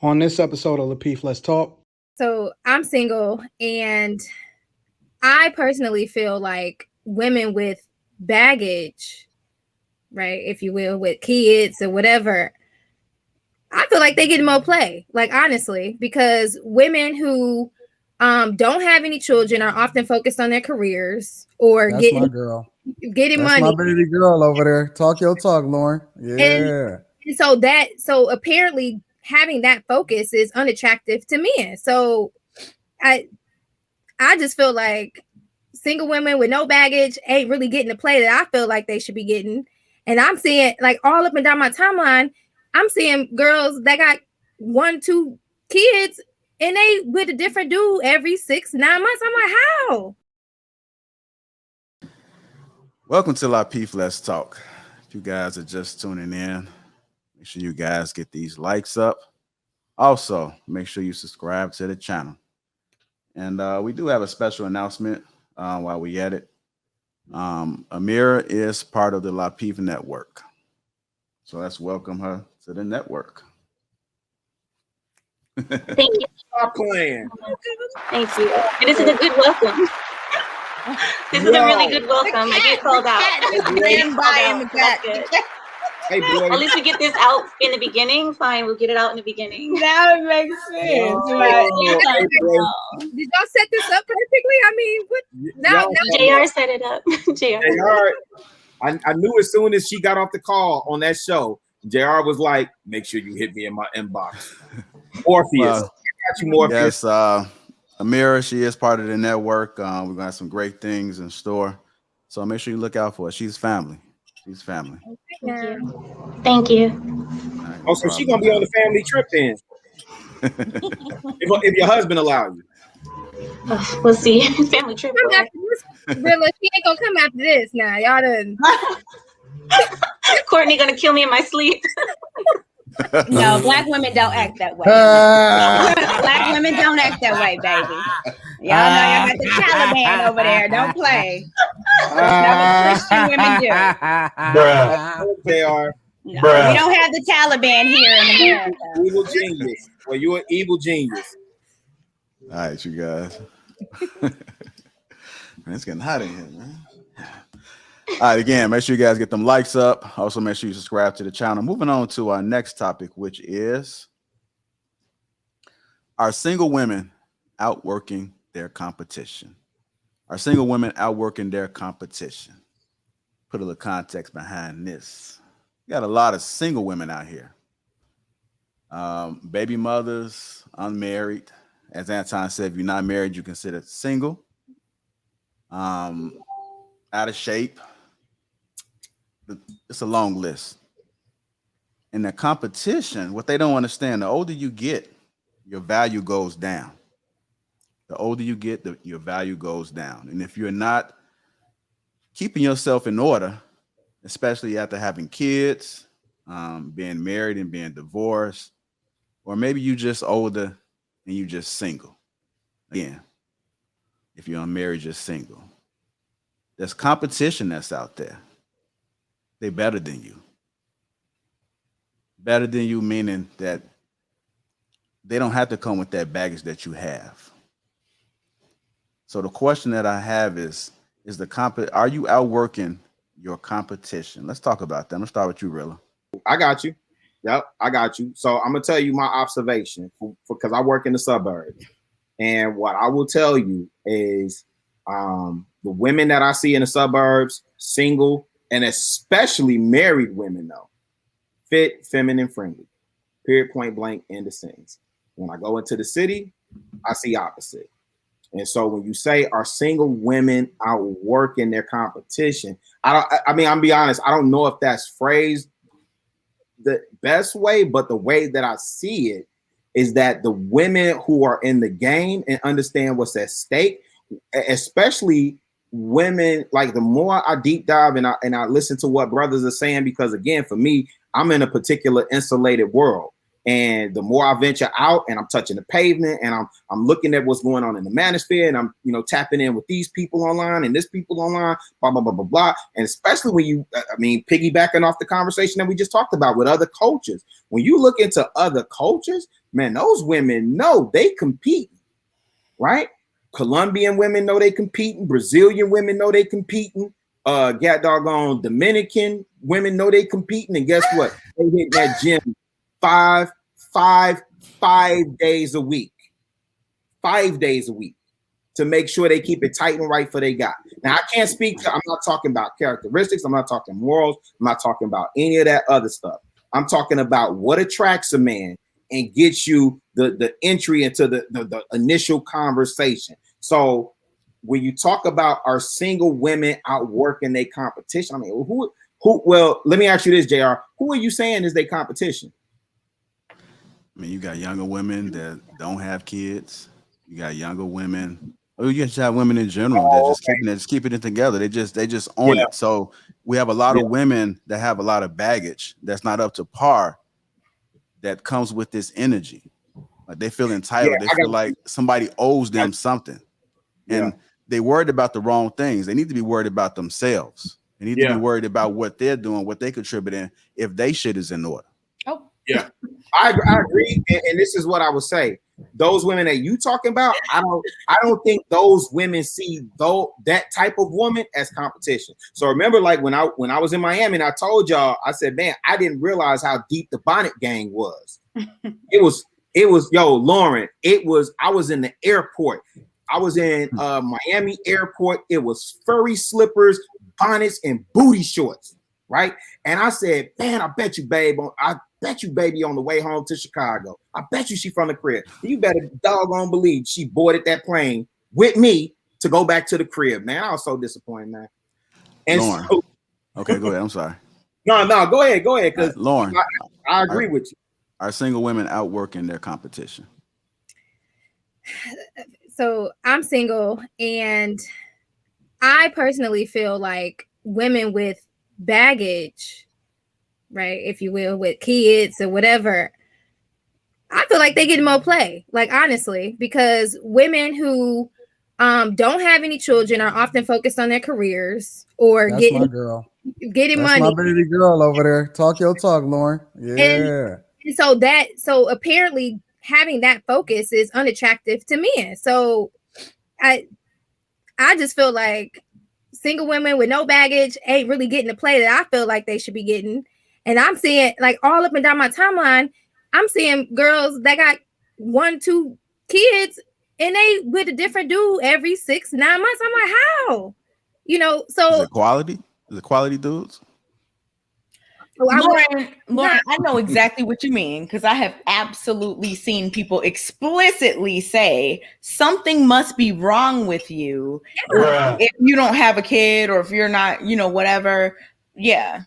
On this episode of Lapeef, Let's Talk. So I'm single, and I personally feel like women with baggage, right, if you will, with kids or whatever, I feel like they get more play, like honestly, because women who don't have any children are often focused on their careers or That's my girl. getting That's money. my baby girl over there. Talk your talk, Lauren. Yeah. And so apparently having that focus is unattractive to men. So I just feel like single women with no baggage ain't really getting the play that I feel like they should be getting. And I'm seeing, like, all up and down my timeline, I'm seeing girls that got 1-2 kids and they with a different dude every 6-9 months. I'm like, how? Welcome to Lapeef, Let's Talk. If you guys are just tuning in, make sure you guys get these likes up. Also, make sure you subscribe to the channel. And we do have a special announcement while we at it. Amira is part of the Lapeef network. So let's welcome her to the network. Thank you. Stop playing. Thank you. And this is a good welcome. This is a really good welcome. I get called out. That's good. Hey, boy. At least we get this out in the beginning. Fine, we'll get it out in the beginning. That would make sense. Did y'all set this up perfectly? I mean, what? Now, JR set it up. JR, I knew as soon as she got off the call on that show, JR was like, make sure you hit me in my inbox. Morpheus. I got you, Morpheus. Yes, Amira, she is part of the network. We're going to have some great things in store. So make sure you look out for her. She's family. She's family. Thank you. Right, oh, so she's going to be on the family trip then. if your husband allows you. We'll see. Family trip. Rilla, she ain't going to come after this now. Y'all done. Courtney going to kill me in my sleep. No, black women don't act that way. Black women don't act that way, baby. Y'all know y'all got the Taliban over there. Don't play. That's what Christian women do. They are. No, we don't have the Taliban here in America. Evil genius. Well, you're an evil genius. All right, you guys. Man, it's getting hot in here, man. All right, again, make sure you guys get them likes up. Also, make sure you subscribe to the channel. Moving on to our next topic, which is, are single women outworking their competition? Are single women outworking their competition? Put a little context behind this. You got a lot of single women out here. Baby mothers, unmarried. As Anton said, if you're not married, you consider single. Out of shape. It's a long list. And the competition, what they don't understand, the older you get, your value goes down. The older you get, your value goes down. And if you're not keeping yourself in order, especially after having kids, being married and being divorced, or maybe you just older and you just single. Again, if you're unmarried, just single. There's competition that's out there. They're better than you. Better than you meaning that they don't have to come with that baggage that you have. So the question that I have is are you outworking your competition? Let's talk about that. I'm gonna start with you, Rilla. I got you. Yep, I got you. So I'm gonna tell you my observation because I work in the suburbs. And what I will tell you is the women that I see in the suburbs, single, and especially married women, though, fit, feminine, friendly. Period, point blank, end of sentence. When I go into the city, I see opposite. And so when you say are single women outworking their competition, I'm be honest, I don't know if that's phrased the best way, but the way that I see it is that the women who are in the game and understand what's at stake, especially women, like the more I deep dive and I listen to what brothers are saying, because again, for me, I'm in a particular insulated world. And the more I venture out and I'm touching the pavement and I'm looking at what's going on in the manosphere and I'm, tapping in with these people online and this people online, blah, blah, blah, blah, blah. And especially when you, piggybacking off the conversation that we just talked about with other cultures, when you look into other cultures, man, those women know they compete, right? Colombian women know they competing. Brazilian women know they competing. Got doggone Dominican women know they competing. And guess what? They hit that gym five days a week. 5 days a week to make sure they keep it tight and right for they got. Now, I can't speak to, I'm not talking about characteristics. I'm not talking morals. I'm not talking about any of that other stuff. I'm talking about what attracts a man and gets you the entry into the initial conversation. So when you talk about our single women outworking their competition, I mean, who, well, let me ask you this, JR. Who are you saying is their competition? I mean, you got younger women that don't have kids. You got younger women. Oh, you just have women in general that just keeping it together. They just own it. So we have a lot of women that have a lot of baggage that's not up to par. That comes with this energy. Like they feel entitled. They feel like somebody owes them something, and they worried about the wrong things. They need to be worried about themselves. They need to be worried about what they're doing, what they contributing, if they shit is in order. Oh, yeah, I agree, and this is what I would say. Those women that you talking about, I don't think those women see that type of woman as competition. So remember, like when I was in Miami, and I told y'all, I said, man, I didn't realize how deep the bonnet gang was. It was yo, Lauren. I was in the airport. I was in Miami airport. It was furry slippers, bonnets, and booty shorts, right? And I said, man, I bet you, baby, on the way home to Chicago. I bet you she from the crib. You better doggone believe she boarded that plane with me to go back to the crib, man. I was so disappointed, man. And Lauren. Okay, go ahead. I'm sorry. No, go ahead. Because Lauren, I agree with you. Are single women outworking their competition? So I'm single, and I personally feel like women with baggage, right, if you will, with kids or whatever, I feel like they get more play, like honestly, because women who don't have any children are often focused on their careers or getting money. My baby girl over there. Talk your talk, Lauren. Yeah. And so apparently having that focus is unattractive to men. So I just feel like single women with no baggage ain't really getting the play that I feel like they should be getting. And I'm seeing, like, all up and down my timeline, I'm seeing girls that got 1-2 kids and they with a different dude every 6-9 months. I'm like, how? You know, so is it quality? Is it quality dudes? Lauren, I know exactly what you mean, because I have absolutely seen people explicitly say something must be wrong with you if you don't have a kid or if you're not, whatever. Yeah.